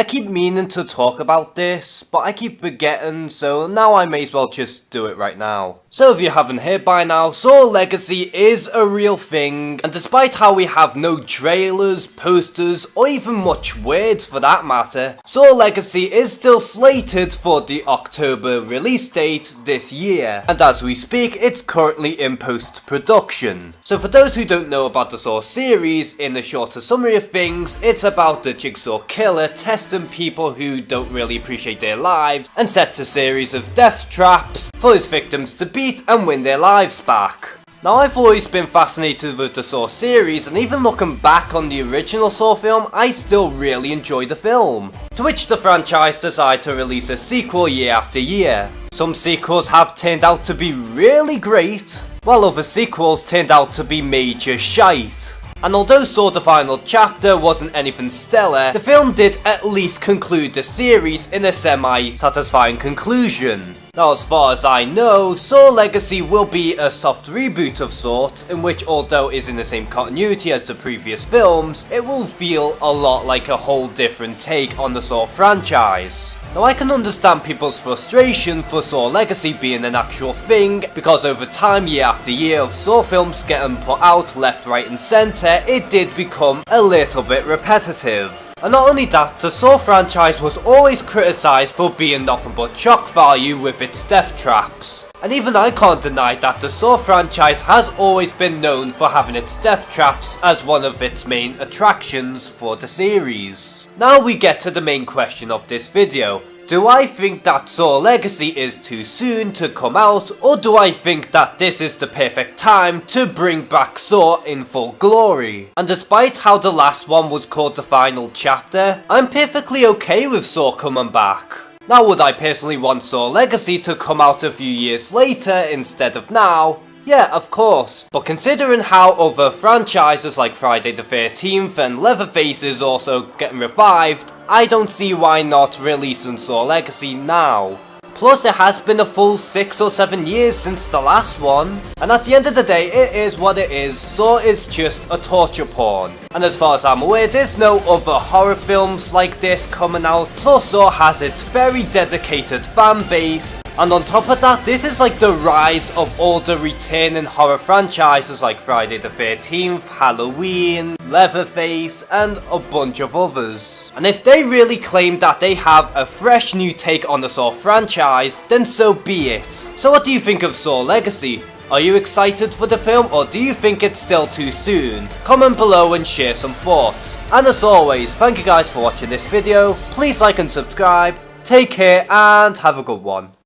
I keep meaning to talk about this, but I keep forgetting, so now I may as well just do it right now. So if you haven't heard by now, Saw Legacy is a real thing, and despite how we have no trailers, posters, or even much words for that matter, Saw Legacy is still slated for the October release date this year, and as we speak, it's currently in post-production. So for those who don't know about the Saw series, in a shorter summary of things, it's about the Jigsaw Killer testing people who don't really appreciate their lives, and sets a series of death traps for his victims to beat and win their lives back. Now, I've always been fascinated with the Saw series, and even looking back on the original Saw film, I still really enjoy the film. To which the franchise decided to release a sequel year after year. Some sequels have turned out to be really great, while other sequels turned out to be major shite. And although Saw the Final Chapter wasn't anything stellar, the film did at least conclude the series in a semi-satisfying conclusion. Now, as far as I know, Saw Legacy will be a soft reboot of sorts, in which, although it is in the same continuity as the previous films, it will feel a lot like a whole different take on the Saw franchise. Now, I can understand people's frustration for Saw Legacy being an actual thing, because over time, year after year of Saw films getting put out left, right and centre, it did become a little bit repetitive. And not only that, the Saw franchise was always criticised for being nothing but shock value with its death traps. And even I can't deny that the Saw franchise has always been known for having its death traps as one of its main attractions for the series. Now we get to the main question of this video. Do I think that Saw Legacy is too soon to come out, or do I think that this is the perfect time to bring back Saw in full glory? And despite how the last one was called the final chapter, I'm perfectly okay with Saw coming back. Now, would I personally want Saw Legacy to come out a few years later instead of now? Yeah, of course, but considering how other franchises like Friday the 13th and Leatherface is also getting revived, I don't see why not releasing Saw Legacy now. Plus, it has been a full 6 or 7 years since the last one, and at the end of the day, it is what it is. Saw is just a torture porn. And as far as I'm aware, there's no other horror films like this coming out, plus Saw has its very dedicated fan base, and on top of that, this is like the rise of all the returning horror franchises like Friday the 13th, Halloween, Leatherface, and a bunch of others. And if they really claim that they have a fresh new take on the Saw franchise, then so be it. So what do you think of Saw Legacy? Are you excited for the film, or do you think it's still too soon? Comment below and share some thoughts. And as always, thank you guys for watching this video. Please like and subscribe. Take care and have a good one.